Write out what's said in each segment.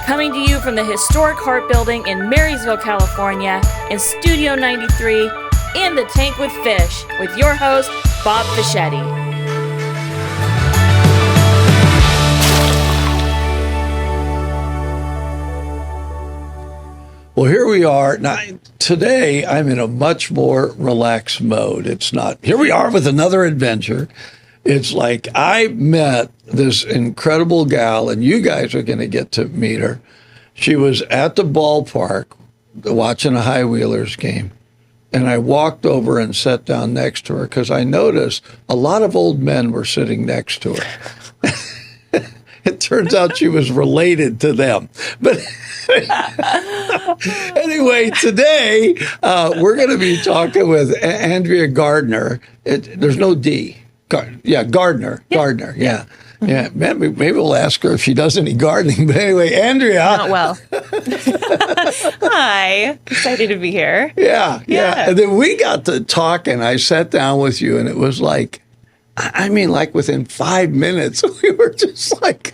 Coming to you from the historic Hart Building in Marysville, California, in Studio 93, In the Tank with Fish, with your host, Bob Fischetti. Well, here we are. Now, today, I'm in a much more relaxed mode. It's not, here we are with another adventure. It's like I met this incredible gal, and you guys are going to get to meet her. She was at the ballpark watching a High Wheelers game, and I walked over and sat down next to her because I noticed a lot of old men were sitting next to her. It turns out she was related to them. But anyway, today we're going to be talking with Andrea Gardner. There's no D. Gardner. Gardner. Yeah. Yeah, maybe we'll ask her if she does any gardening. But anyway, Andrea. Not well. Hi. Excited to be here. Yeah. And then we got to talking. I sat down with you, and it was like, like within 5 minutes, we were just like,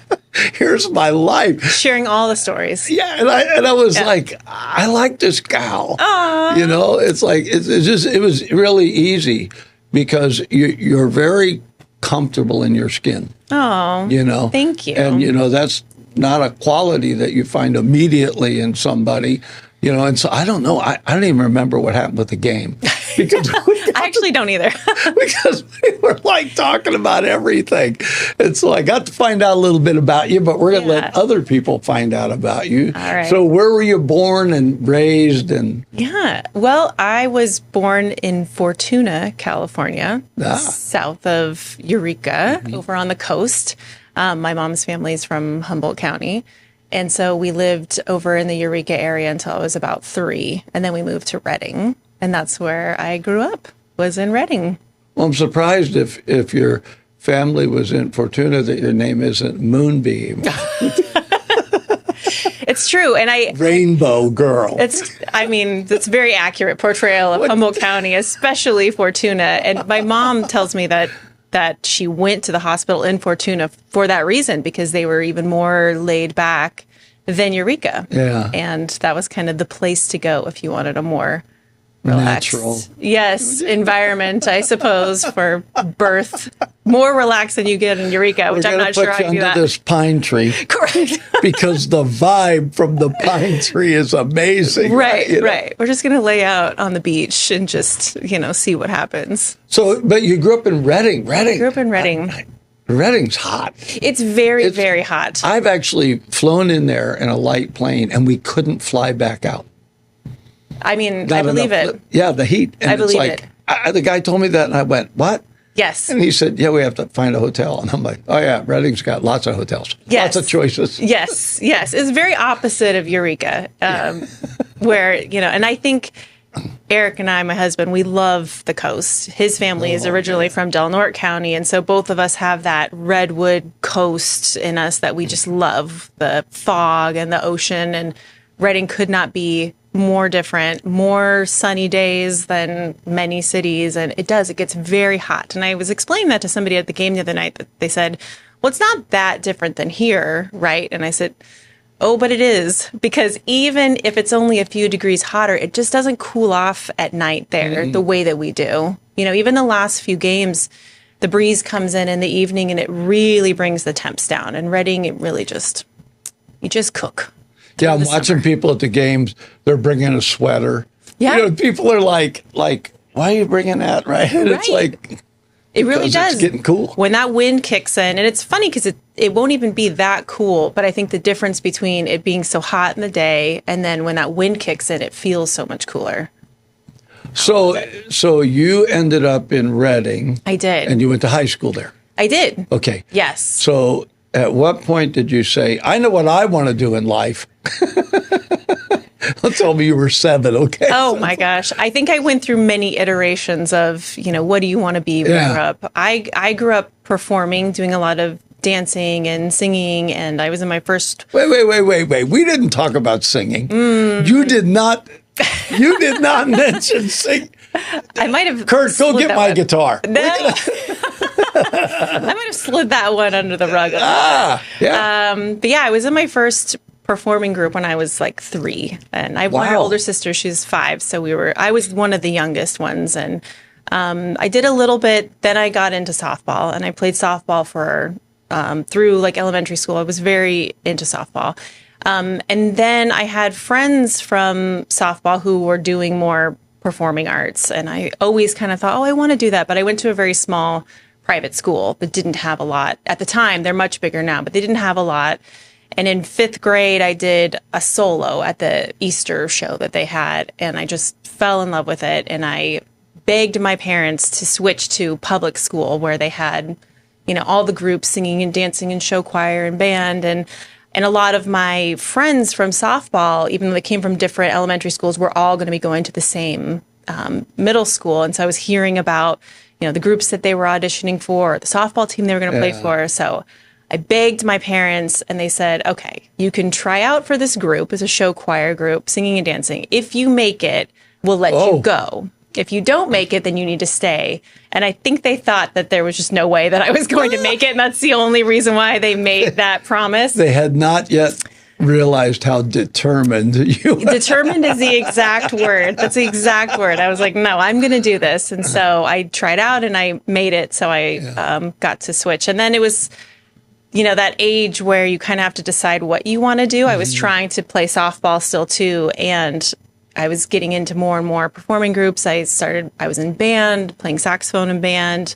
here's my life. Sharing all the stories. Yeah, and I was like, I like this gal. Aww. You know, it's like, it was really easy because you're very comfortable in your skin. Oh, you know, thank you. And, that's not a quality that you find immediately in somebody. And so I don't know. I don't even remember what happened with the game. Because I actually don't either. Because we were like talking about everything. And so I got to find out a little bit about you, but we're going to let other people find out about you. All right. So where were you born and raised? Yeah. Well, I was born in Fortuna, California, south of Eureka, over on the coast. My mom's family is from Humboldt County. And so we lived over in the Eureka area until I was about 3. And then we moved to Redding. And that's where I grew up, was in Redding. Well, I'm surprised if your family was in Fortuna that your name isn't Moonbeam. It's true. And Rainbow Girl. It's a very accurate portrayal of Humboldt County, especially Fortuna. And my mom tells me that she went to the hospital in Fortuna for that reason, because they were even more laid back than Eureka. Yeah. And that was kind of the place to go if you wanted a more relaxed, natural, environment, I suppose, for birth. More relaxed than you get in Eureka, which I'm not sure how you do that. We're going to put you under this pine tree. Correct. Because the vibe from the pine tree is amazing. Right. We're just going to lay out on the beach and just, see what happens. So, but you grew up in Redding. I grew up in Redding. Redding's hot. It's very hot. I've actually flown in there in a light plane, and we couldn't fly back out. I believe it. Yeah, the heat. And I believe it. The guy told me that, and I went, what? Yes. And he said, yeah, we have to find a hotel. And I'm like, oh, yeah, Redding's got lots of hotels. Yes. Lots of choices. Yes. It's very opposite of Eureka, where, and I think Erik and I, my husband, we love the coast. His family is originally from Del Norte County, and so both of us have that redwood coast in us that we just love, the fog and the ocean, and Redding could not be more different, more sunny days than many cities, and it gets very hot. And I was explaining that to somebody at the game the other night, that they said, well, it's not that different than here, right? And I said, oh, but it is, because even if it's only a few degrees hotter, it just doesn't cool off at night there the way that we do. Even the last few games, the breeze comes in the evening and it really brings the temps down. And Redding, it really you just cook. Yeah, I'm watching people at the games. They're bringing a sweater. Yeah. People are like, why are you bringing that? Right. And it's like, it really does. It's getting cool. When that wind kicks in, and it's funny because it won't even be that cool, but I think the difference between it being so hot in the day and then when that wind kicks in, it feels so much cooler. So you ended up in Redding. I did. And you went to high school there. I did. Okay. Yes. So at what point did you say, I know what I want to do in life? Don't tell me you were 7, okay? Oh, my gosh. I think I went through many iterations of, what do you want to be when you grow up? I grew up performing, doing a lot of dancing and singing, and I was in my first... Wait. We didn't talk about singing. You did not mention sing. I might have... Kurt, go get my guitar. No. I might have slid that one under the rug. Yeah. But yeah, I was in my first performing group when I was like 3, and I have one older sister. She's 5, so I was one of the youngest ones, and I did a little bit. Then I got into softball, and I played softball for through like elementary school. I was very into softball, and then I had friends from softball who were doing more performing arts, and I always kind of thought, oh, I want to do that, but I went to a very small private school that didn't have a lot at the time. They're much bigger now, but they didn't have a lot. And in 5th grade, I did a solo at the Easter show that they had, and I just fell in love with it. And I begged my parents to switch to public school where they had, all the groups singing and dancing and show choir and band. And a lot of my friends from softball, even though they came from different elementary schools, were all going to be going to the same middle school. And so I was hearing about, the groups that they were auditioning for, the softball team they were going to play for. So I begged my parents, and they said, okay, you can try out for this group as a show choir group, singing and dancing. If you make it, we'll let you go. If you don't make it, then you need to stay. And I think they thought that there was just no way that I was going to make it. And that's the only reason why they made that promise. They had not yet realized how determined you were. Determined is the exact word. That's the exact word. I was like, no, I'm going to do this. And so I tried out and I made it. So I got to switch. And then it was, that age where you kind of have to decide what you want to do. I was trying to play softball still too. And I was getting into more and more performing groups. I was in band, playing saxophone in band,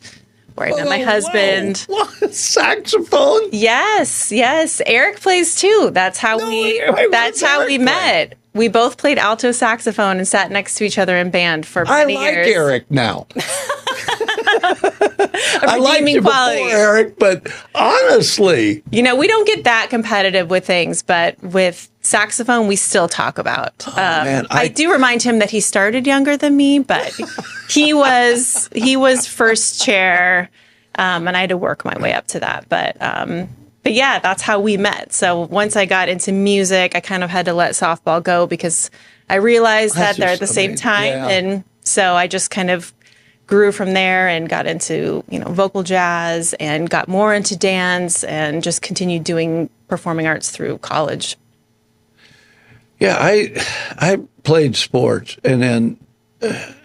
where I met my husband. What? Saxophone? Yes. Erik plays too. That's how we met. We both played alto saxophone and sat next to each other in band for many years. I like Erik now. I liked you before, Erik, but honestly, we don't get that competitive with things, but with saxophone, we still talk about. Man, I do remind him that he started younger than me, but he was first chair, and I had to work my way up to that. But yeah, that's how we met. So once I got into music, I kind of had to let softball go because I realized that they're at the same time, and so I just kind of grew from there and got into vocal jazz and got more into dance and just continued doing performing arts through college. Yeah, I played sports, and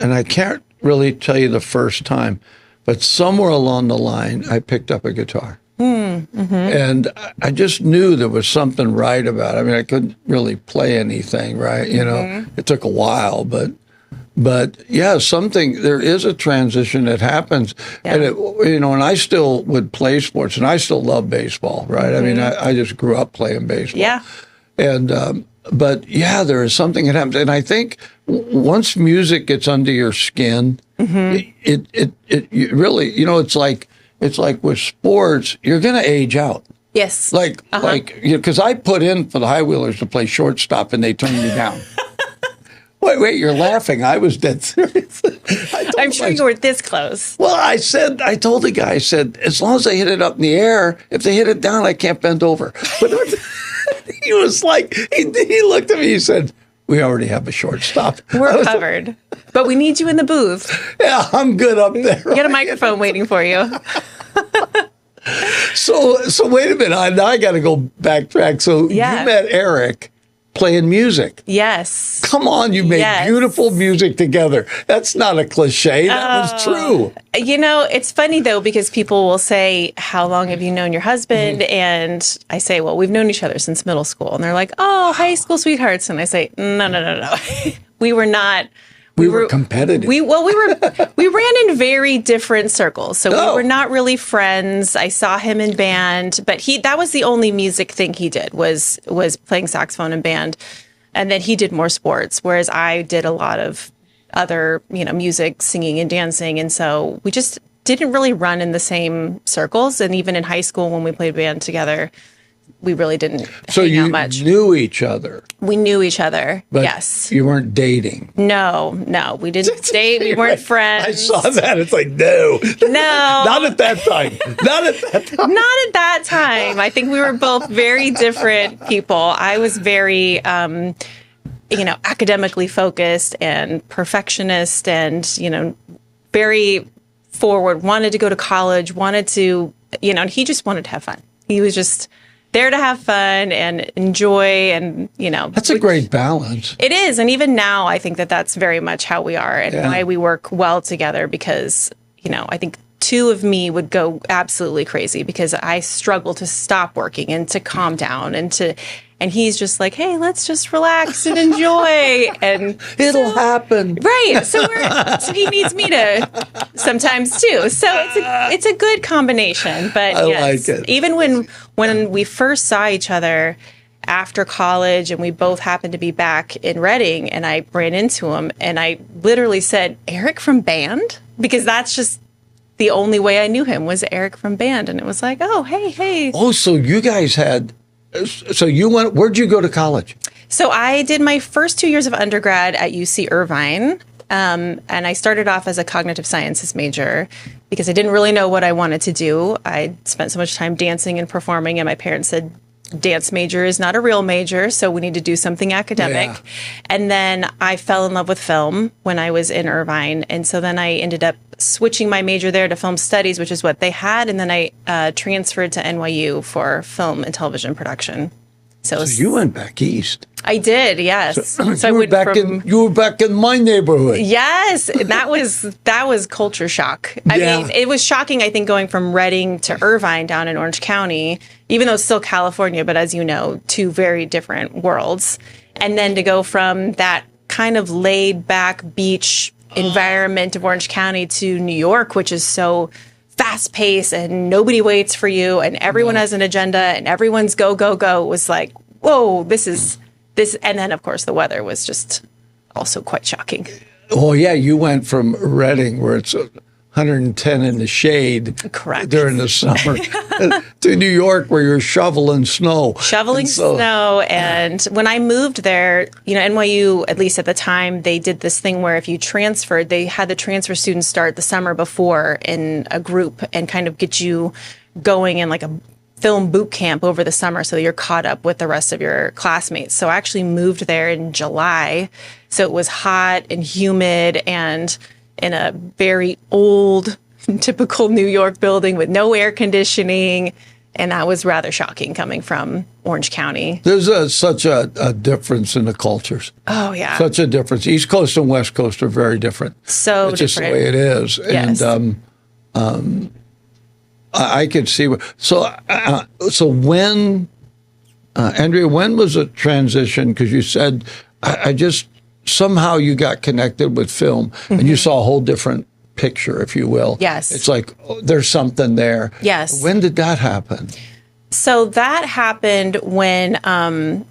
I can't really tell you the first time, but somewhere along the line, I picked up a guitar. And I just knew there was something right about it. I mean, I couldn't really play anything, right? It took a while, but yeah, there is a transition that happens. Yeah. And and I still would play sports, and I still love baseball, right? I mean, I just grew up playing baseball. Yeah. And, but yeah, there is something that happens. And I think once music gets under your skin, it really, it's like with sports, you're going to age out. Yes. Because I put in for the High Wheelers to play shortstop, and they turned me down. Wait, you're laughing. I was dead serious. I'm sure you were this close. Well, I told the guy, as long as they hit it up in the air, if they hit it down, I can't bend over. But he was like, he looked at me, he said, we already have a shortstop. We're covered. But we need you in the booth. Yeah, I'm good up there. You got a microphone waiting for you. So wait a minute. Now I got to go backtrack. So you met Erik playing music. Yes. Come on, you made beautiful music together. That's not a cliche. That was true. It's funny, though, because people will say, how long have you known your husband? And I say, well, we've known each other since middle school. And they're like, oh, high school sweethearts. And I say, no. We were not. We were competitive. We ran in very different circles. So we were not really friends. I saw him in band, but that was the only music thing he did was playing saxophone in band. And then he did more sports, whereas I did a lot of other, music, singing and dancing. And so we just didn't really run in the same circles. And even in high school when we played band together, we really didn't hang out much. So you knew each other? We knew each other, but yes. You weren't dating? No. We didn't date. We weren't friends. I saw that. It's like, no. Not at that time. Not at that time. I think we were both very different people. I was very, academically focused and perfectionist and, very forward, wanted to go to college, wanted to, and he just wanted to have fun. He was just there to have fun and enjoy, and That's a great balance. It is. And even now, I think that that's very much how we are and why we work well together, because, I think two of me would go absolutely crazy because I struggle to stop working and to calm down and he's just like, hey, let's just relax and enjoy. And it'll happen. Right. So he needs me to sometimes too. So it's a good combination. But I like it. Even when we first saw each other after college and we both happened to be back in Reading, and I ran into him and I literally said, Erik from band? Because that's just the only way I knew him was Erik from band. And it was like, oh, hey. Oh, so you guys where'd you go to college? So I did my first 2 years of undergrad at UC Irvine. And I started off as a cognitive sciences major because I didn't really know what I wanted to do. I spent so much time dancing and performing, and my parents said, dance major is not a real major, so we need to do something academic. Yeah. And then I fell in love with film when I was in Irvine. And so then I ended up switching my major there to film studies, which is what they had. And then I transferred to NYU for film and television production. So you went back east. I did, yes. So you were back in my neighborhood. Yes, that was culture shock. I mean, it was shocking. I think going from Reading to Irvine down in Orange County, even though it's still California, but as you know, two very different worlds. And then to go from that kind of laid back beach environment of Orange County to New York, which is so fast paced and nobody waits for you and everyone has an agenda and everyone's go, go, go, was like, whoa, this. And then, of course, the weather was just also quite shocking. Oh, yeah. You went from Reading, where it's 110 in the shade during the summer, to New York, where you're shoveling snow. And when I moved there, NYU, at least at the time, they did this thing where if you transferred, they had the transfer students start the summer before in a group and kind of get you going in like a film boot camp over the summer so that you're caught up with the rest of your classmates. So I actually moved there in July. So it was hot and humid and in a very old, typical New York building with no air conditioning. And that was rather shocking coming from Orange County. There's such a difference in the cultures. Oh, yeah. Such a difference. East Coast and West Coast are very different. So it's different. just the way it is. Yes. And I could see. So when, Andrea, when was the transition? Because you said, I just, somehow you got connected with film and you saw a whole different picture, if you will. Yes. It's like, there's something there. Yes. When did that happen? So that happened when I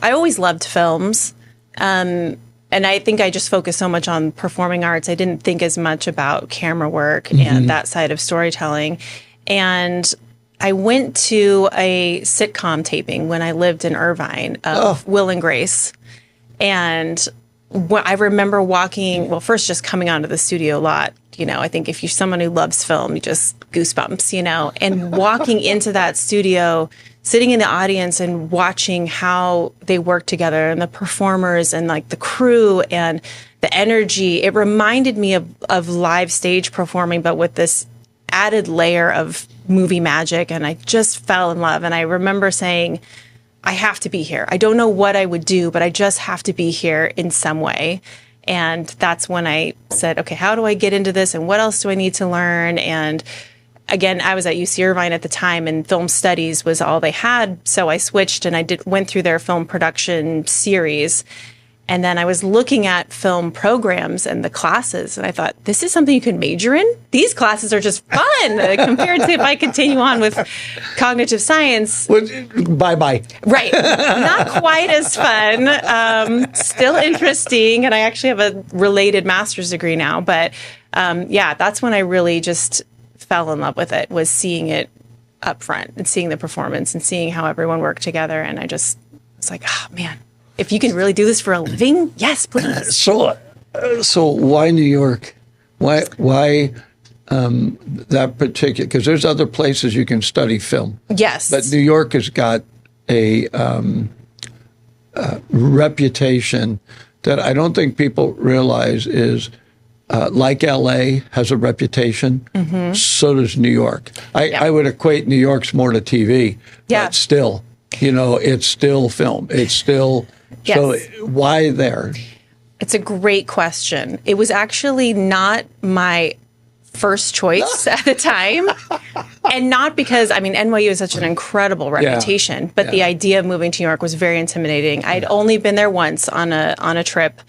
always loved films. And I think I just focused so much on performing arts. I didn't think as much about camera work and that side of storytelling. And I went to a sitcom taping when I lived in Irvine of Will and Grace. And I remember first just coming onto the studio a lot. I think if you're someone who loves film, you just goosebumps, and walking into that studio, sitting in the audience and watching how they work together and the performers and like the crew and the energy, it reminded me of live stage performing, but with this added layer of movie magic. And I just fell in love. And I remember saying, I have to be here. I don't know what I would do, but I just have to be here in some way. And that's when I said, okay, how do I get into this? And what else do I need to learn? And again, I was at UC Irvine at the time and film studies was all they had. So I switched and I went through their film production series. And then I was looking at film programs and the classes, and I thought, this is something you can major in? These classes are just fun compared to if I continue on with cognitive science. Bye-bye. Right. Not quite as fun. Still interesting. And I actually have a related master's degree now. But that's when I really just fell in love with it, was seeing it up front and seeing the performance and seeing how everyone worked together. And I just was like, oh, man. If you can really do this for a living, yes, please. So why New York? Why that particular? Because there's other places you can study film. Yes, but New York has got a reputation that I don't think people realize is like LA has a reputation, so does New York. I would equate New York's more to TV, but still, it's still film. It's still, so why there? It's a great question. It was actually not my first choice at the time. And not because, NYU has such an incredible reputation, but the idea of moving to New York was very intimidating. I'd only been there once on a trip,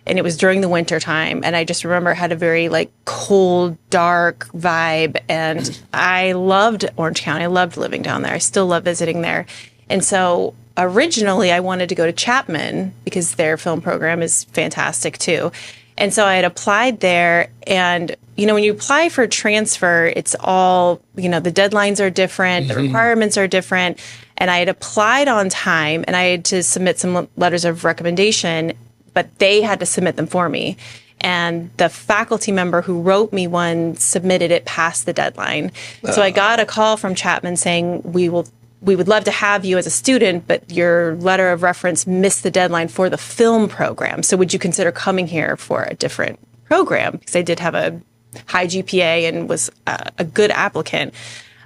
and it was during the winter time. And I just remember it had a very cold, dark vibe. And I loved Orange County. I loved living down there. I still love visiting there. And so originally I wanted to go to Chapman because their film program is fantastic too. And so I had applied there, and, when you apply for transfer, it's all, the deadlines are different, the requirements are different. And I had applied on time, and I had to submit some letters of recommendation, but they had to submit them for me. And the faculty member who wrote me one submitted it past the deadline. So I got a call from Chapman saying, we would love to have you as a student, but your letter of reference missed the deadline for the film program. So would you consider coming here for a different program? Because I did have a high GPA and was a good applicant.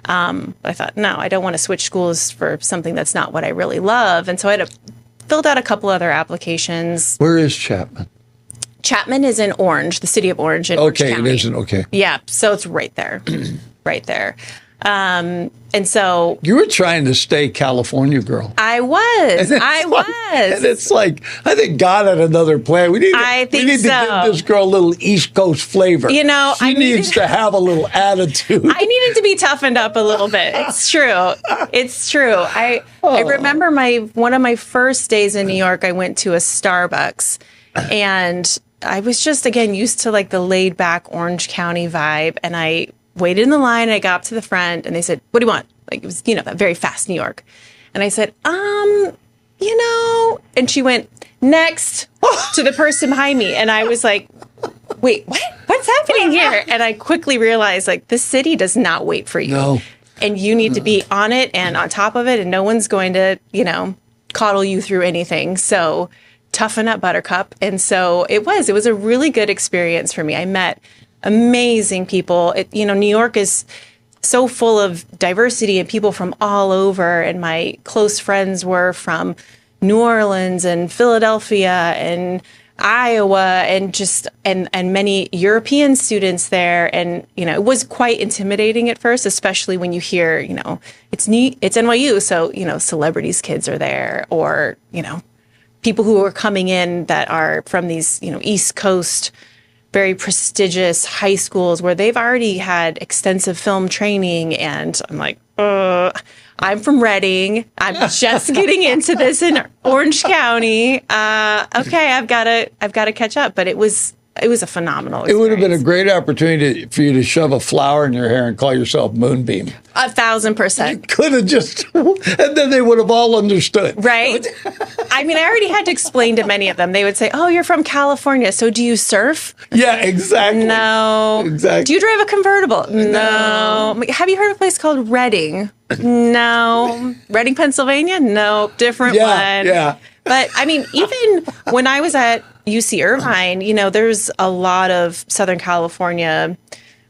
But I thought, no, I don't want to switch schools for something that's not what I really love. And so I had filled out a couple other applications. Where is Chapman? Chapman is in Orange, the city of Orange in Orange County. Okay, it isn't, okay. Yeah, so it's right there, right there. And so you were trying to stay California girl. I was. And it's like, I think God had another plan. We need to give this girl a little East Coast flavor. She needs to have a little attitude. I needed to be toughened up a little bit. It's true. It's true. I remember one of my first days in New York, I went to a Starbucks, and I was just, again, used to the laid back Orange County vibe. And I waited in the line, and I got up to the front, and they said, what do you want? It was, that very fast New York. And I said, and she went, next, to the person behind me. And I was like, wait, what? What's happening here? And I quickly realized, this city does not wait for you. No. And you need to be on it and on top of it, and no one's going to, coddle you through anything. So toughen up, Buttercup. And so it was a really good experience for me. I met amazing people. New York is so full of diversity and people from all over. And my close friends were from New Orleans and Philadelphia and Iowa and and many European students there. And, it was quite intimidating at first, especially when you hear, it's NYU. So, celebrities' kids are there, or, people who are coming in that are from these, East Coast, very prestigious high schools where they've already had extensive film training. And I'm like, I'm from Reading. I'm just getting into this in Orange County. Okay, I've got to catch up. But it was a phenomenal experience. It would have been a great opportunity for you to shove a flower in your hair and call yourself Moonbeam. 1,000%. You could have just, and then they would have all understood. Right? I already had to explain to many of them. They would say, oh, you're from California, so do you surf? Yeah, exactly. No. Exactly. Do you drive a convertible? No. Have you heard of a place called Reading? No. Reading, Pennsylvania? No. Different one. Yeah. But even when I was at UC Irvine, there's a lot of Southern California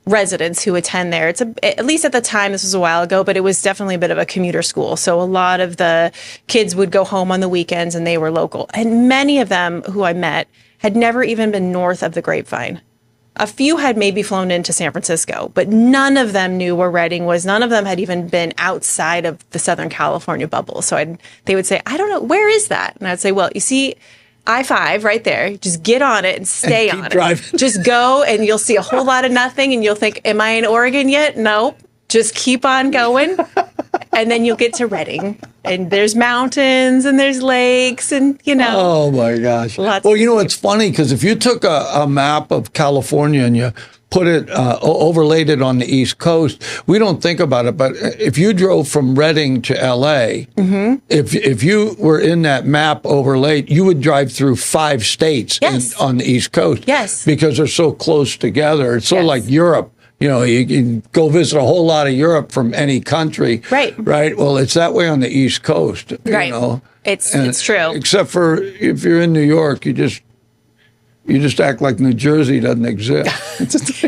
residents who attend there. It's at least at the time, this was a while ago, but it was definitely a bit of a commuter school. So a lot of the kids would go home on the weekends, and they were local. And many of them who I met had never even been north of the Grapevine. A few had maybe flown into San Francisco, but none of them knew where Reading was. None of them had even been outside of the Southern California bubble. So they would say, I don't know, where is that? And I'd say, well, you see I-5 right there. Just get on it and stay on driving. it. Just go, and you'll see a whole lot of nothing, and you'll think, am I in Oregon yet? Nope. Just keep on going, and then you'll get to Reading. And there's mountains, and there's lakes, and, Oh, my gosh. It's funny, because if you took a map of California and you put it, overlaid it on the East Coast, we don't think about it, but if you drove from Reading to L.A., if you were in that map overlaid, you would drive through 5 states on the East Coast. Yes. Because they're so close together. It's sort of like Europe. You can go visit a whole lot of Europe from any country. Right. Right. Well, it's that way on the East Coast. Right. It's true. Except for if you're in New York, you just You just act like New Jersey doesn't exist.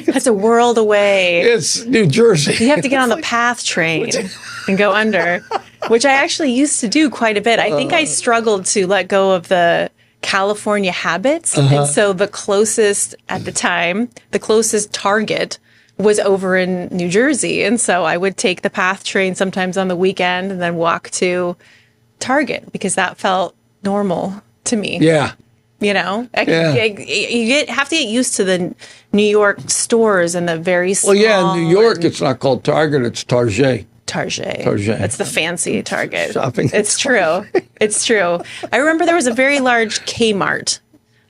That's a world away. It's New Jersey. You have to get on the PATH train and go under, which I actually used to do quite a bit. I think I struggled to let go of the California habits. And so the closest at the time, the closest Target was over in New Jersey. And so I would take the PATH train sometimes on the weekend and then walk to Target because that felt normal to me. Yeah. You know, Yeah. you have to get used to the New York stores and the very small. Well, yeah, in New York, it's not called Target, it's Target. Target. Target. That's the fancy Target. Shopping. It's true. It's true. I remember there was a very large Kmart.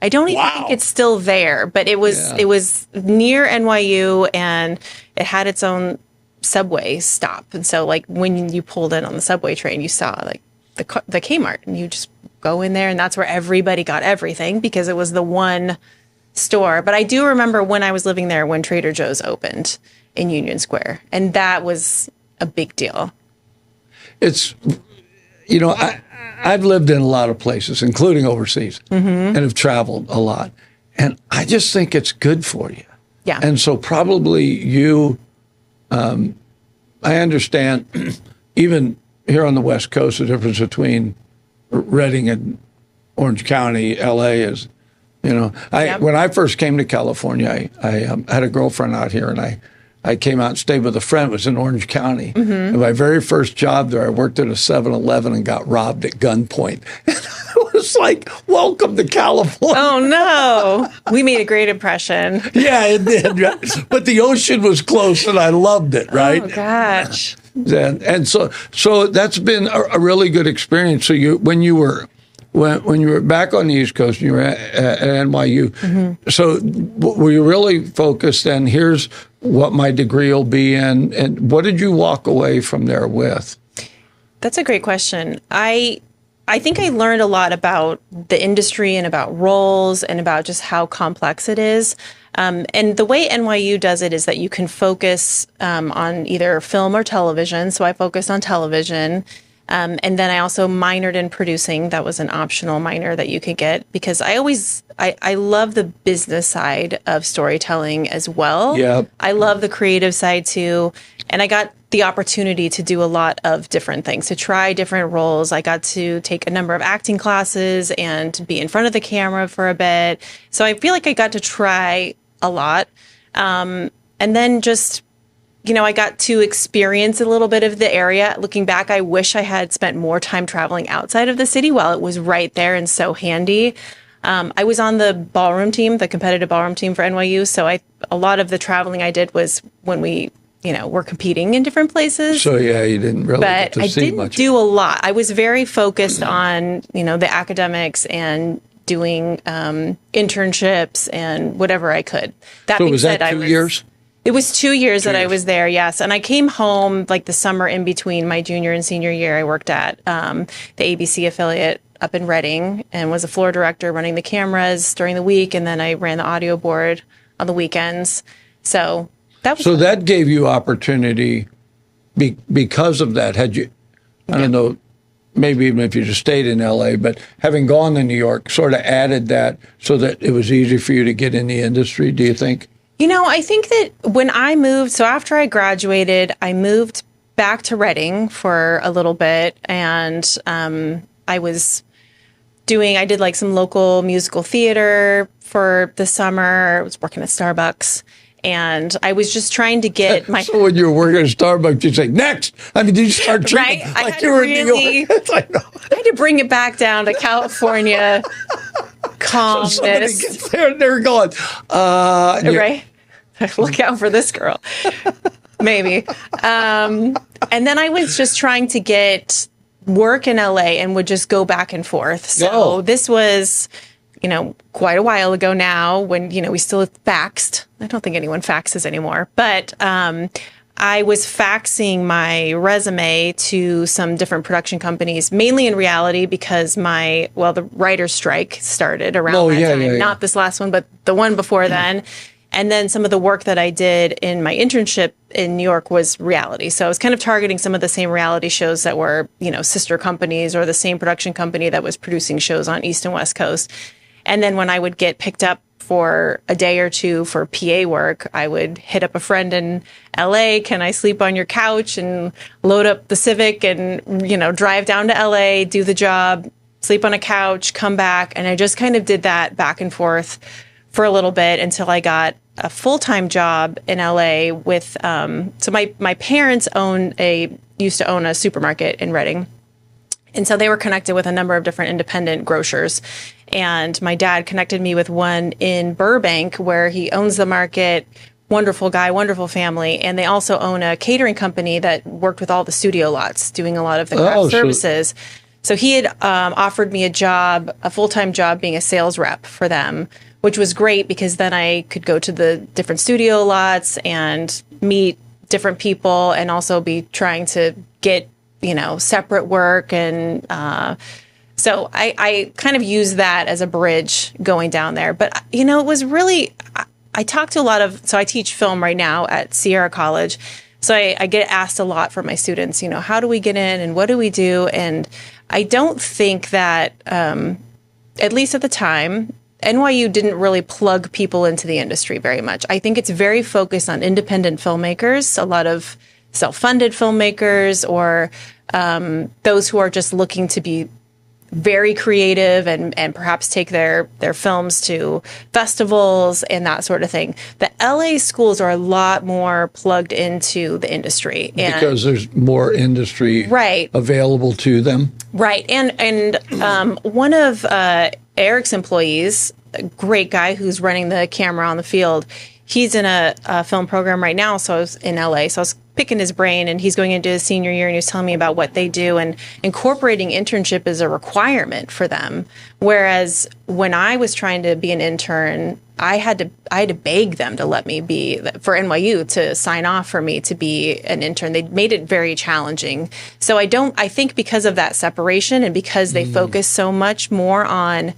I don't even think it's still there, but it was near NYU and it had its own subway stop. And so like when you pulled in on the subway train, you saw like the Kmart and you just go in there and that's where everybody got everything because it was the one store. But I do remember when I was living there when Trader Joe's opened in Union Square and that was a big deal. It's, you know, I've lived in a lot of places, including overseas, and have traveled a lot. And I just think it's good for you. Yeah. And so probably you, I understand, even here on the West Coast, the difference between Redding and Orange County, LA is, you know, when I first came to California, I had a girlfriend out here and I came out and stayed with a friend. It was in Orange County. And my very first job there, I worked at a 7-Eleven and got robbed at gunpoint. And I was like, welcome to California. Oh, no. We made a great impression. Yeah, it did. But the ocean was close and I loved it, right? Oh, gosh. And so that's been a really good experience. So when you were back on the East Coast, you were at NYU. So were you really focused? And here's what my degree will be in. And what did you walk away from there with? That's a great question. I think I learned a lot about the industry and about roles and about just how complex it is. And the way NYU does it is that you can focus on either film or television. So I focused on television. And then I also minored in producing. That was an optional minor that you could get because I love the business side of storytelling as well. Yeah. I love the creative side too. And I got the opportunity to do a lot of different things, to try different roles. I got to take a number of acting classes and to be in front of the camera for a bit. So I feel like I got to try a lot. And then just, you know, I got to experience a little bit of the area. Looking back, I wish I had spent more time traveling outside of the city while it was right there and so handy. I was on the ballroom team, the competitive ballroom team for NYU. So a lot of the traveling I did was when we, you know, were competing in different places. So yeah, you didn't really get to see much. But I didn't do a lot. I was very focused on, you know, the academics and doing internships and whatever I could. That so being was said, that 2 years? It was 2 years that I was there, yes. And I came home like the summer in between my junior and senior year. I worked at the ABC affiliate up in Redding and was a floor director running the cameras during the week. And then I ran the audio board on the weekends. So that was that gave you opportunity because of that. Had you, I don't know, maybe even if you just stayed in LA, but having gone to New York sort of added that so that it was easy for you to get in the industry, do you think? You know, I think that when I moved, so after I graduated, I moved back to Redding for a little bit and I did like some local musical theater for the summer. I was working at Starbucks. And I was just trying to get my... So when you were working at Starbucks, you'd say, next! I mean, did you start treating right? like you were in New York? I had to bring it back down to California calmness. So somebody gets there and they're going, right? Look out for this girl. Maybe. And then I was just trying to get work in LA and would just go back and forth. So this was... you know, quite a while ago now when, you know, we still faxed. I don't think anyone faxes anymore. But I was faxing my resume to some different production companies, mainly in reality because the writer's strike started around that time. Yeah. Not this last one, but the one before then. And then some of the work that I did in my internship in New York was reality. So I was kind of targeting some of the same reality shows that were, you know, sister companies or the same production company that was producing shows on East and West Coast. And then when I would get picked up for a day or two for PA work. I would hit up a friend in LA. Can I sleep on your couch? And load up the Civic and, drive down to LA, do the job, sleep on a couch, come back. And I just kind of did that back and forth for a little bit until I got a full-time job in LA with, so my parents used to own a supermarket in Redding. And so they were connected with a number of different independent grocers. And my dad connected me with one in Burbank where he owns the market. Wonderful guy, wonderful family. And they also own a catering company that worked with all the studio lots, doing a lot of the craft services. So he had offered me a full-time job being a sales rep for them, which was great because then I could go to the different studio lots and meet different people and also be trying to get separate work. And so I kind of used that as a bridge going down there. But, it was really, I talked to so I teach film right now at Sierra College. So I get asked a lot from my students, how do we get in and what do we do? And I don't think that, at least at the time, NYU didn't really plug people into the industry very much. I think it's very focused on independent filmmakers, a lot of self-funded filmmakers or those who are just looking to be very creative and perhaps take their films to festivals and that sort of thing. The LA schools are a lot more plugged into the industry. Because there's more industry available to them. Right. And one of Erik's employees, a great guy who's running the camera on the field, he's in a film program right now. So I was in LA. So I was picking his brain, and he's going into his senior year, and he was telling me about what they do. And incorporating internship is a requirement for them. Whereas when I was trying to be an intern, I had to beg them to let me be, for NYU to sign off for me to be an intern. They made it very challenging. So I think because of that separation and because they focus so much more on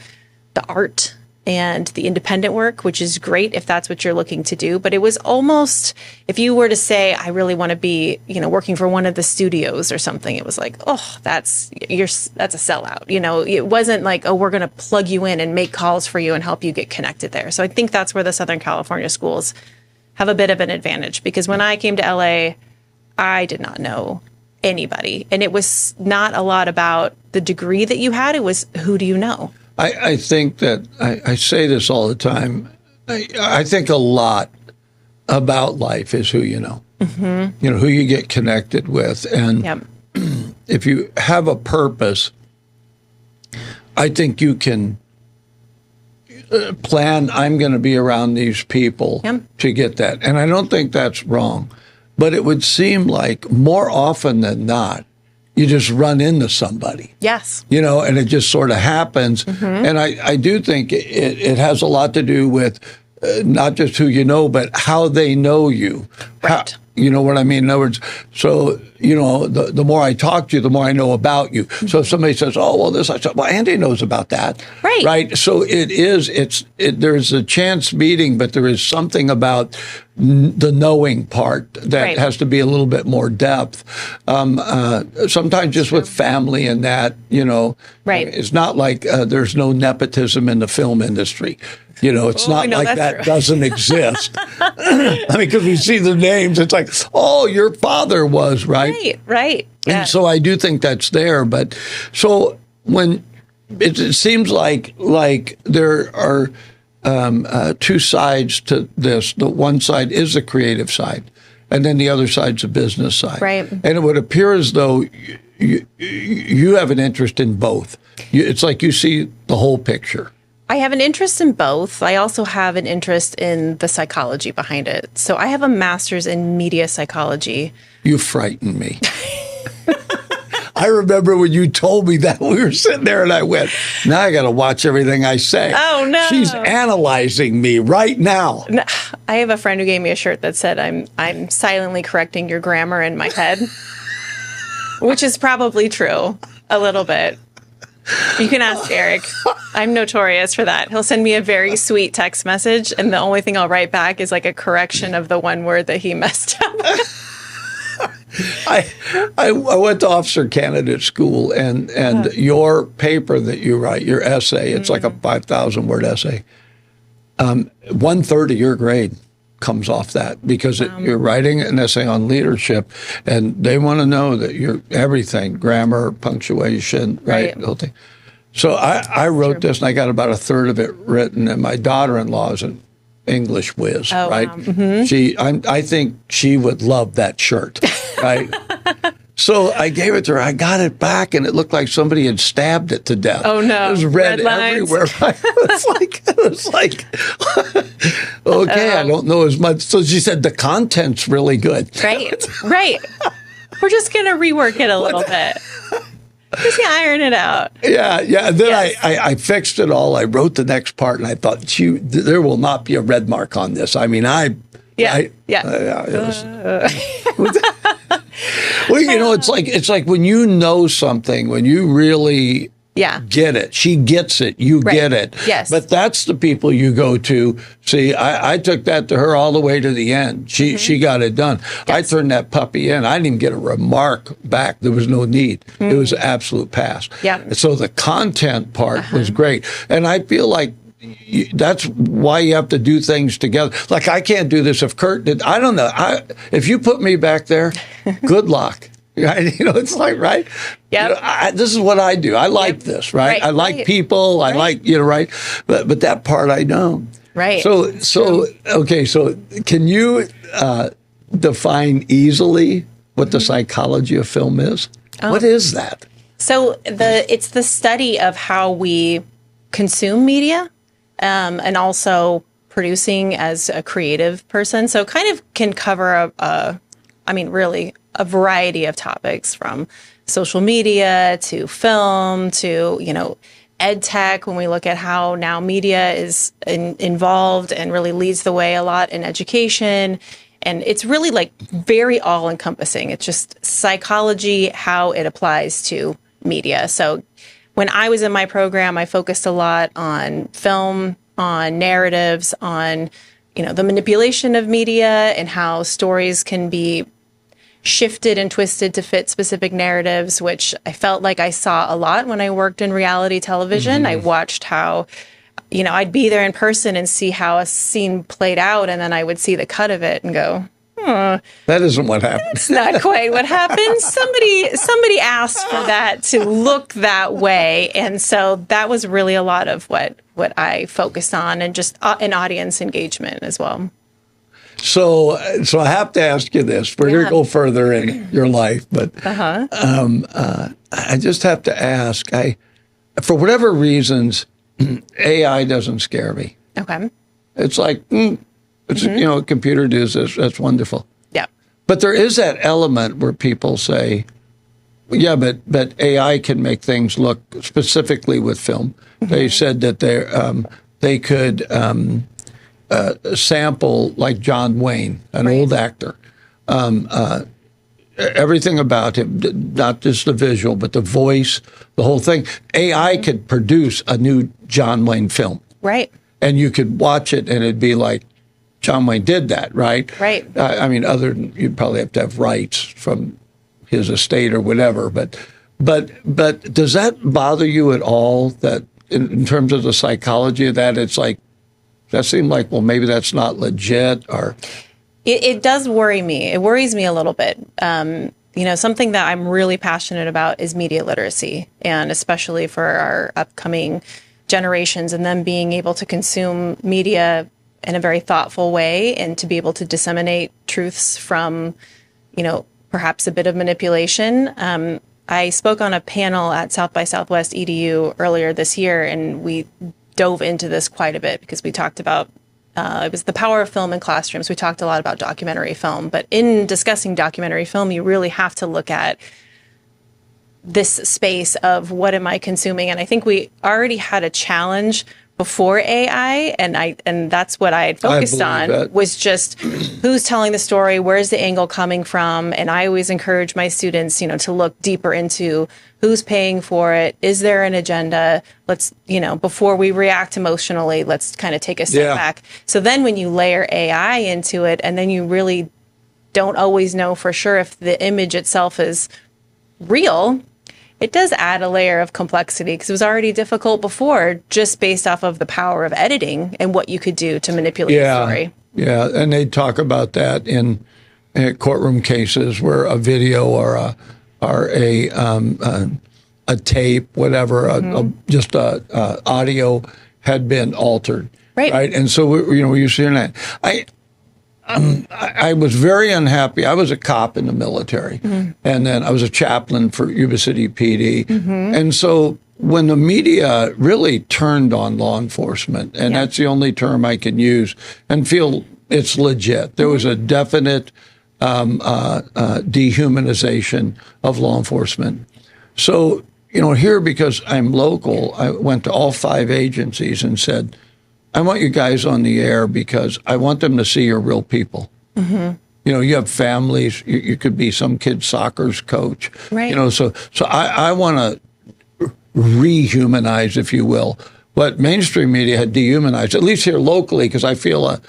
the art and the independent work, which is great if that's what you're looking to do. But it was almost, if you were to say, I really want to be, working for one of the studios or something, it was like, oh, that's a sellout. It wasn't like, oh, we're going to plug you in and make calls for you and help you get connected there. So I think that's where the Southern California schools have a bit of an advantage, because when I came to LA, I did not know anybody. And it was not a lot about the degree that you had. It was, who do you know? I think that I say this all the time. I think a lot about life is who you know. Mm-hmm. Who you get connected with. And if you have a purpose, I think you can plan, I'm going to be around these people to get that. And I don't think that's wrong. But it would seem like more often than not, you just run into somebody. Yes. And it just sort of happens. Mm-hmm. And I do think it has a lot to do with not just who you know, but how they know you. Right. You know what I mean? In other words, so, the more I talk to you, the more I know about you. Mm-hmm. So if somebody says, oh, well, this, I said, well, Andy knows about that. Right. Right. So there's a chance meeting, but there is something about the knowing part that has to be a little bit more depth. Sometimes just with family and that, it's not like there's no nepotism in the film industry. It's not like that true. Doesn't exist. I mean, because we see the names, it's like, oh, your father was, right? Right. Yeah. And so I do think that's there. But so when it seems like there are two sides to this. The one side is the creative side, and then the other side's the business side. Right. And it would appear as though you have an interest in both. It's like you see the whole picture. I have an interest in both. I also have an interest in the psychology behind it. So I have a master's in media psychology. You frighten me. I remember when you told me that, we were sitting there and I went, now I got to watch everything I say. Oh, no. She's analyzing me right now. No, I have a friend who gave me a shirt that said, I'm silently correcting your grammar in my head, which is probably true a little bit. You can ask Erik. I'm notorious for that. He'll send me a very sweet text message, and the only thing I'll write back is like a correction of the one word that he messed up. I went to officer candidate school, and your paper that you write, your essay, it's like a 5,000 word essay. 1/3 of your grade comes off that because you're writing an essay on leadership, and they want to know that you're everything, grammar, punctuation, right? The whole thing. So I wrote this, and I got about 1/3 of it written, and my daughter-in-law is an English whiz, right? Wow. Mm-hmm. I think she would love that shirt, right? So I gave it to her. I got it back, and it looked like somebody had stabbed it to death. Oh no! It was red everywhere. It was like, okay, I don't know as much. So she said the content's really good. Right. We're just gonna rework it a little bit. Just gonna iron it out. Yeah. And then I fixed it all. I wrote the next part, and I thought, there will not be a red mark on this. I mean, it was, well, you know, it's like when you know something, when you really get it. She gets it. You get it. Yes. But that's the people you go to. See, I took that to her all the way to the end. She got it done. Yes. I turned that puppy in. I didn't even get a remark back. There was no need. It was an absolute pass. Yeah. So the content part was great. And I feel like that's why you have to do things together. Like, I can't do this if Kurt did. I don't know. If you put me back there, good luck. Right? You know, it's like, right? Yeah. You know, this is what I do. I like this, right? I like people. I like, you know, right? But that part I don't. Right. So okay. So can you define easily what the psychology of film is? What is that? So it's the study of how we consume media, and also producing as a creative person. So kind of can cover really a variety of topics, from social media to film to, you know, ed tech, when we look at how now media is involved and really leads the way a lot in education. And it's really like very all encompassing. It's just psychology, how it applies to media. So when I was in my program, I focused a lot on film, on narratives, on, you know, the manipulation of media and how stories can be shifted and twisted to fit specific narratives, which I felt like I saw a lot when I worked in reality television. I watched how, you know, I'd be there in person and see how a scene played out, and then I would see the cut of it and go, that isn't what happened. It's not quite what happened. Somebody asked for that to look that way. And so that was really a lot of what I focused on, and just an audience engagement as well. So I have to ask you this. We're going to go further in your life, but I just have to ask. For whatever reasons, AI doesn't scare me. Okay. It's like, you know, a computer does this. That's wonderful. Yeah. But there is that element where people say, yeah, but AI can make things look, specifically with film. They said that they could sample like John Wayne, an old actor. Everything about him, not just the visual, but the voice, the whole thing. AI could produce a new John Wayne film. Right. And you could watch it and it'd be like, John Wayne did that, right? Right. I mean, other than you'd probably have to have rights from his estate or whatever. But does that bother you at all, that in terms of the psychology of that, it's like, that seemed like, well, maybe that's not legit, or... It does worry me. It worries me a little bit. You know, something that I'm really passionate about is media literacy, and especially for our upcoming generations, and them being able to consume media in a very thoughtful way, and to be able to disseminate truths from, you know, perhaps a bit of manipulation. I spoke on a panel at South by Southwest EDU earlier this year, and we dove into this quite a bit because we talked about it was the power of film in classrooms. We talked a lot about documentary film, but in discussing documentary film, you really have to look at this space of what am I consuming? And I think we already had a challenge before AI, and that's what I had focused on, was just who's telling the story, where's the angle coming from, and I always encourage my students, you know, to look deeper into who's paying for it, is there an agenda? Let's, you know, before we react emotionally, let's kind of take a step back. So then when you layer AI into it, and then you really don't always know for sure if the image itself is real, it does add a layer of complexity because it was already difficult before just based off of the power of editing and what you could do to manipulate the story. Yeah, and they talk about that in courtroom cases where a video or a tape, whatever, just audio had been altered. Right. And so, we used to hear that. I was very unhappy. I was a cop in the military, and then I was a chaplain for Yuba City PD. And so when the media really turned on law enforcement, and that's the only term I can use and feel it's legit, there was a definite dehumanization of law enforcement. So, here, because I'm local, I went to all 5 agencies and said, I want you guys on the air because I want them to see you're real people. You have families. You could be some kid's soccer's coach. Right. So I want to rehumanize, if you will, what mainstream media had dehumanized, at least here locally, because I feel a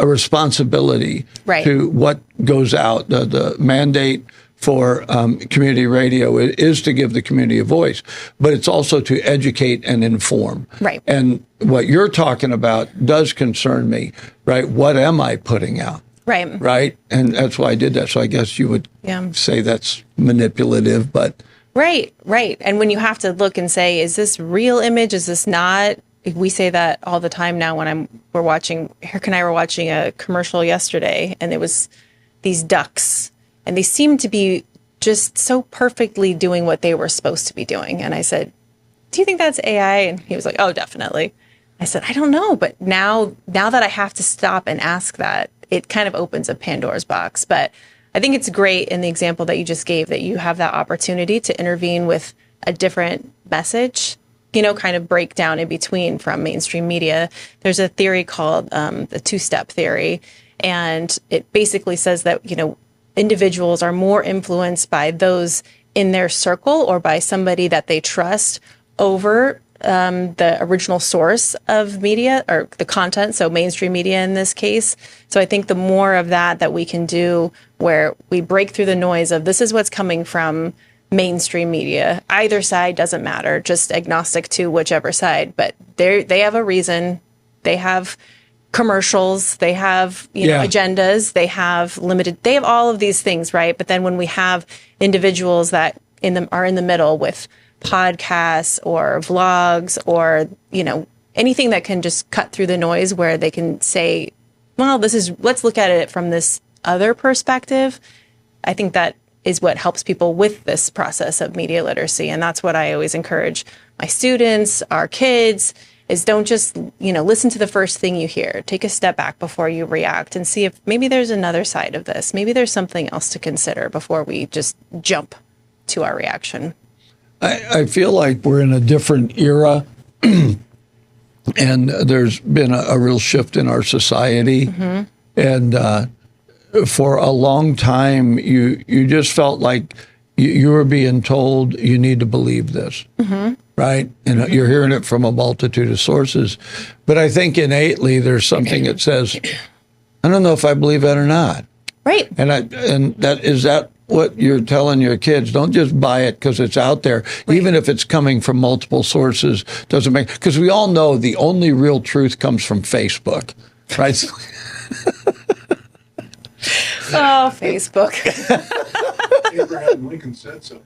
responsibility to what goes out. The mandate for community radio is to give the community a voice, but it's also to educate and inform. Right. And what you're talking about does concern me, right? What am I putting out? Right. Right. And that's why I did that. So I guess you would say that's manipulative, but. Right. And when you have to look and say, is this real image? Is this not? We say that all the time now when Erik and I were watching a commercial yesterday, and it was these ducks. And they seemed to be just so perfectly doing what they were supposed to be doing. And I said, do you think that's AI? And he was like, oh, definitely. I said, I don't know. But now that I have to stop and ask that, it kind of opens a Pandora's box. But I think it's great in the example that you just gave that you have that opportunity to intervene with a different message, kind of break down in between from mainstream media. There's a theory called the two-step theory. And it basically says that, individuals are more influenced by those in their circle or by somebody that they trust over the original source of media or the content, so mainstream media in this case. So I think the more of that we can do where we break through the noise of this is what's coming from mainstream media, either side doesn't matter, just agnostic to whichever side, but they have a reason, they have commercials, they have agendas, they have all of these things, right? But then when we have individuals that are in the middle with podcasts or vlogs or anything that can just cut through the noise where they can say, well, let's look at it from this other perspective. I think that is what helps people with this process of media literacy, and that's what I always encourage my students, our kids, is don't just, listen to the first thing you hear. Take a step back before you react and see if maybe there's another side of this. Maybe there's something else to consider before we just jump to our reaction. I feel like we're in a different era and there's been a real shift in our society. And for a long time, you just felt like you were being told you need to believe this. Right? And you're hearing it from a multitude of sources. But I think innately there's something that says, I don't know if I believe that or not. Right. And is that what you're telling your kids? Don't just buy it because it's out there. Right. Even if it's coming from multiple sources, doesn't make, because we all know the only real truth comes from Facebook. Right? Oh, Facebook. Abraham Lincoln said so.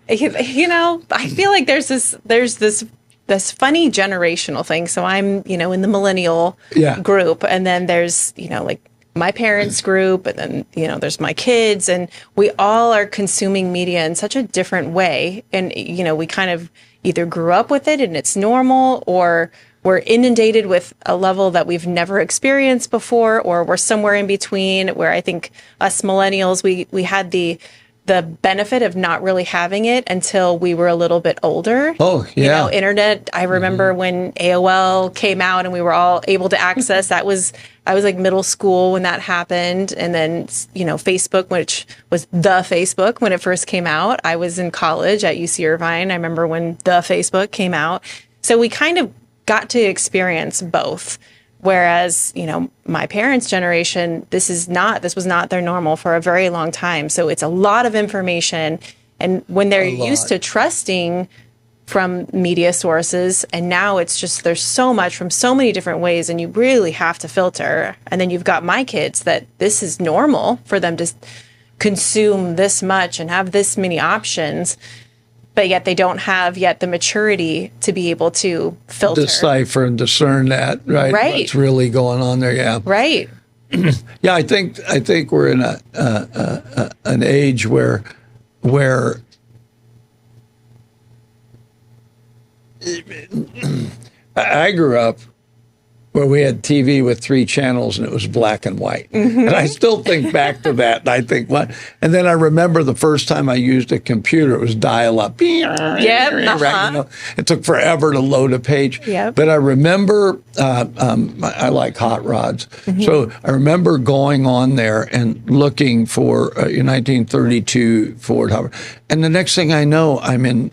I feel like there's this funny generational thing. So I'm, in the millennial group, and then there's, like my parents' group, and then, there's my kids, and we all are consuming media in such a different way. And, we kind of either grew up with it and it's normal, or we're inundated with a level that we've never experienced before, or we're somewhere in between where I think us millennials, we had the benefit of not really having it until we were a little bit older. Oh, yeah. Internet. I remember when AOL came out and we were all able to access. I was like middle school when that happened. And then, Facebook, which was the Facebook when it first came out. I was in college at UC Irvine. I remember when the Facebook came out. So we kind of got to experience both. Whereas, my parents' generation, this was not their normal for a very long time. So it's a lot of information. And when they're used to trusting from media sources, and now it's just, there's so much from so many different ways, and you really have to filter. And then you've got my kids that this is normal for them to consume this much and have this many options, but yet they don't have yet the maturity to be able to filter, decipher and discern that, right? What's really going on there? Yeah, right. Yeah, I think we're in an age where I grew up where we had TV with 3 channels and it was black and white. And I still think back to that and I think, what? And then I remember the first time I used a computer, it was dial-up. Yep. It took forever to load a page. Yep. But I remember, I like hot rods. So I remember going on there and looking for a 1932 Ford Hopper. And the next thing I know, I'm in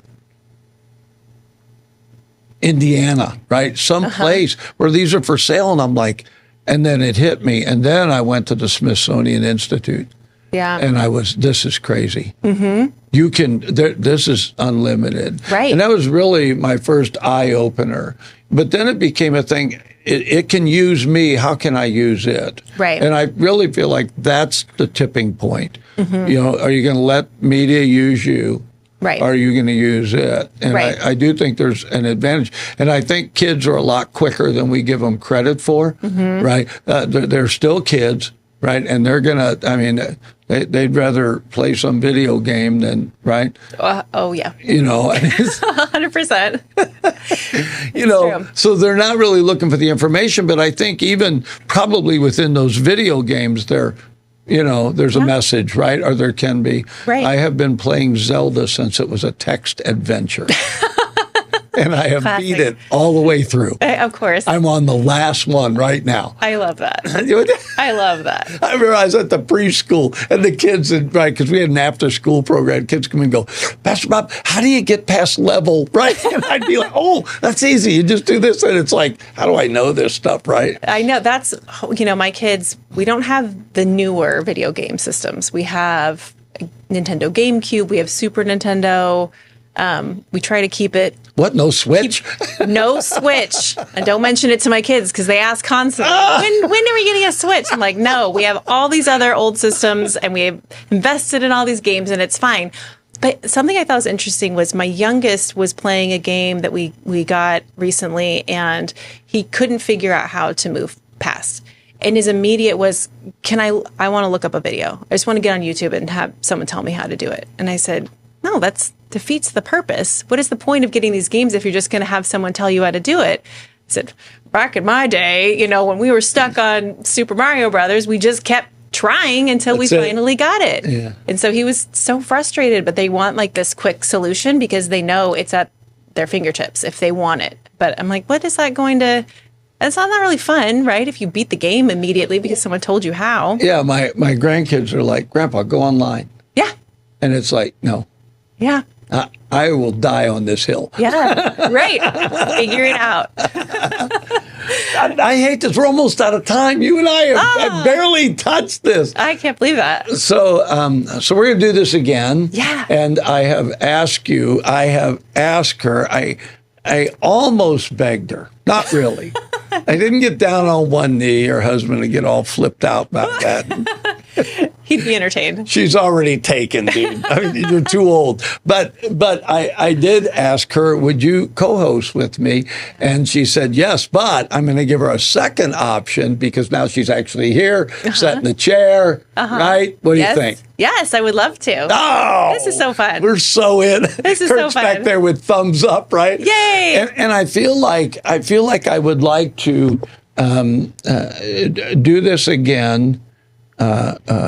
Indiana, right? Some place where these are for sale. And I'm like, and then it hit me. And then I went to the Smithsonian Institute. Yeah. And this is crazy. You can, this is unlimited. Right. And that was really my first eye opener. But then it became a thing. It can use me. How can I use it? Right. And I really feel like that's the tipping point. Are you going to let media use you? Right. Are you going to use it? And right. I do think there's an advantage. And I think kids are a lot quicker than we give them credit for, right? They're still kids, right? And they're going to, they'd rather play some video game than, right? Oh, yeah. 100%. So they're not really looking for the information. But I think even probably within those video games, there's a message, right? Or there can be. Right. I have been playing Zelda since it was a text adventure. And I have beat it all the way through. Of course. I'm on the last one right now. I love that. I love that. I remember I was at the preschool and the kids, right, because we had an after-school program, kids come and go, Pastor Bob, how do you get past level, right? And I'd be like, oh, that's easy. You just do this. And it's like, how do I know this stuff, right? I know. That's, my kids, we don't have the newer video game systems. We have Nintendo GameCube. We have Super Nintendo. We try to keep it. What? No Switch? No Switch. And don't mention it to my kids because they ask constantly, when are we getting a Switch? I'm like, no, we have all these other old systems and we have invested in all these games and it's fine. But something I thought was interesting was my youngest was playing a game that we got recently and he couldn't figure out how to move past. And his immediate was, I want to look up a video. I just want to get on YouTube and have someone tell me how to do it. And I said, no, that defeats the purpose. What is the point of getting these games if you're just going to have someone tell you how to do it? I said, back in my day, when we were stuck on Super Mario Brothers, we just kept trying until we finally got it. Yeah. And so he was so frustrated, but they want like this quick solution because they know it's at their fingertips if they want it. But I'm like, what is that going to... It's not really fun, right? If you beat the game immediately because someone told you how. Yeah, my grandkids are like, Grandpa, go online. Yeah. And it's like, no. Yeah. I will die on this hill. Yeah, right. Figure it out. I hate this. We're almost out of time. You and I have barely touched this. I can't believe that. So we're going to do this again. Yeah. And I have asked her, I almost begged her. Not really. I didn't get down on one knee. Her husband would get all flipped out about that. He'd be entertained. She's already taken, dude. I mean, you're too old. But I did ask her, would you co-host with me? And she said yes, but I'm going to give her a second option because now she's actually here, sat in the chair, right? What do you think? Yes, I would love to. Oh, this is so fun. We're so in. This is Kurt's so fun. back there with thumbs up, right? Yay! And I feel like I would like to do this again.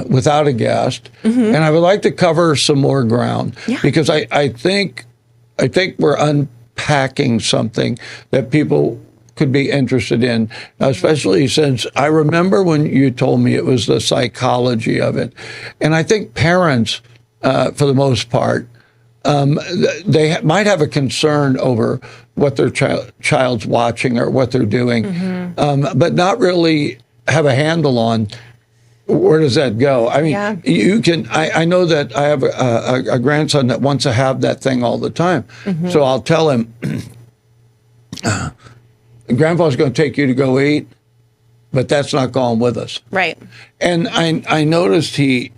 Without a guest, and I would like to cover some more ground because I think we're unpacking something that people could be interested in, especially since I remember when you told me it was the psychology of it, and I think parents, for the most part, they might have a concern over what their child's watching or what they're doing, but not really have a handle on where does that go. I mean, you can. I know that I have a grandson that wants to have that thing all the time, so I'll tell him, Grandpa's going to take you to go eat, but that's not going with us. Right. And I noticed he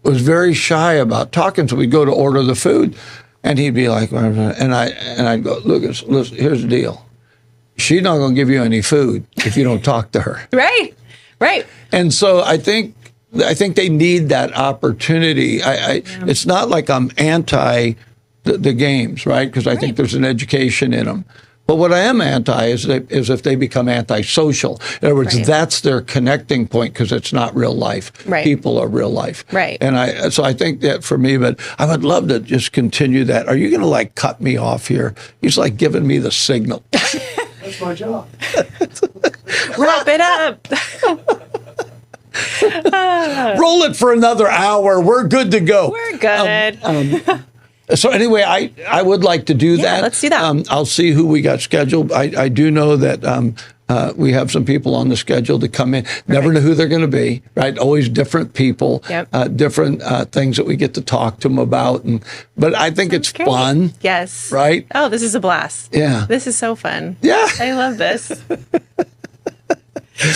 was very shy about talking, so we'd go to order the food, and he'd be like, and I'd go, look, listen, here's the deal. She's not going to give you any food if you don't talk to her. Right. Right. And so I think they need that opportunity. It's not like I'm anti the games, right? Because I think there's an education in them. But what I am anti is if they become antisocial. In other words, that's their connecting point because it's not real life. Right. People are real life. Right. And so I think that for me, but I would love to just continue that. Are you going to like cut me off here? He's like giving me the signal. That's my job. Wrap it up. Roll it for another hour. We're good to go. We're good. So anyway, I would like to do that. Let's do that. I'll see who we got scheduled. I do know that we have some people on the schedule to come in. Never know who they're going to be, right? Always different people, different things that we get to talk to them about. But I think it's great. Fun. Yes. Right? Oh, this is a blast. Yeah. This is so fun. Yeah. I love this.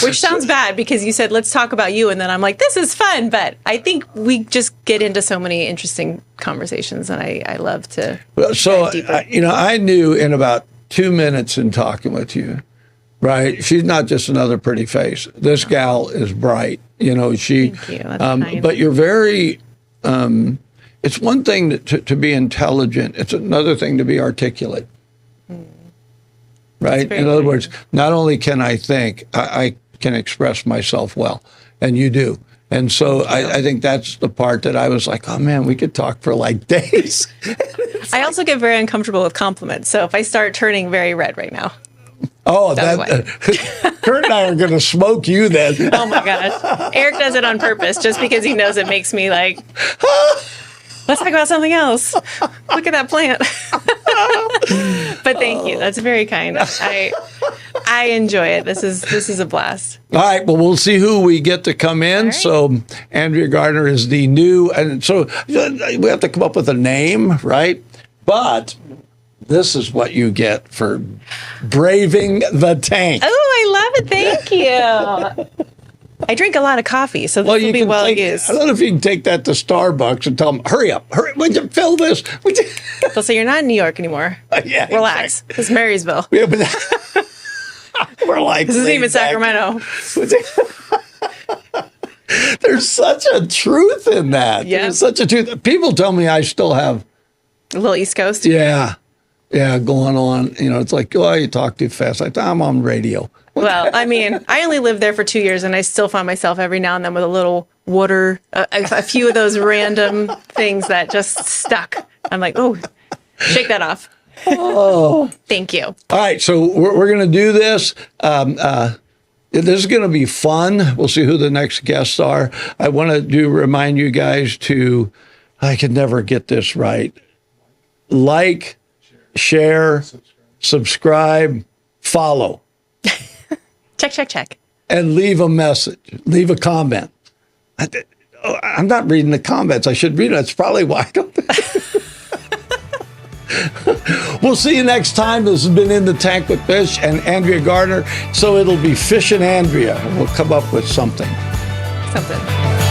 Which sounds bad because you said, let's talk about you. And then I'm like, this is fun. But I think we just get into so many interesting conversations. And I love to. So, I knew in about 2 minutes in talking with you, right? She's not just another pretty face. This gal is bright. Thank you. That's kind. But you're very, it's one thing to be intelligent. It's another thing to be articulate. Right? In other words, not only can I think, I can express myself well, and you do. And so I think that's the part that I was like, oh man, we could talk for like days. I also get very uncomfortable with compliments. So if I start turning very red right now. Oh, Kurt and I are going to smoke you then. Oh my gosh. Erik does it on purpose just because he knows it makes me like, let's talk about something else. Look at that plant. But thank you. That's very kind. I enjoy it. This is a blast. All right. Well, we'll see who we get to come in. Right. So Andrea Gardner is the new, and so we have to come up with a name, right? But this is what you get for braving the tank. Oh, I love it. Thank you. I drink a lot of coffee, so this will be well used. I don't know if you can take that to Starbucks and tell them, hurry up, would you fill this? They'll say, you're not in New York anymore. Yeah, relax. Exactly. It's Marysville. Yeah, but we're like, this isn't even Sacramento. There's such a truth in that. Yeah. There's such a truth. People tell me I still have a little East Coast. Yeah, going on. It's like, oh, you talk too fast. I'm on radio. Well, I mean, I only lived there for 2 years, and I still find myself every now and then with a little water, a few of those random things that just stuck. I'm like, oh, shake that off. Oh, thank you. All right, so we're going to do this. This is going to be fun. We'll see who the next guests are. I want to remind you guys to, I could never get this right. Like, share, subscribe, follow. Check. And leave a message. Leave a comment. I'm not reading the comments. I should read it. That's probably why I don't. We'll see you next time. This has been In the Tank with Fish and Andrea Gardner. So it'll be Fish and Andrea. We'll come up with something. Something.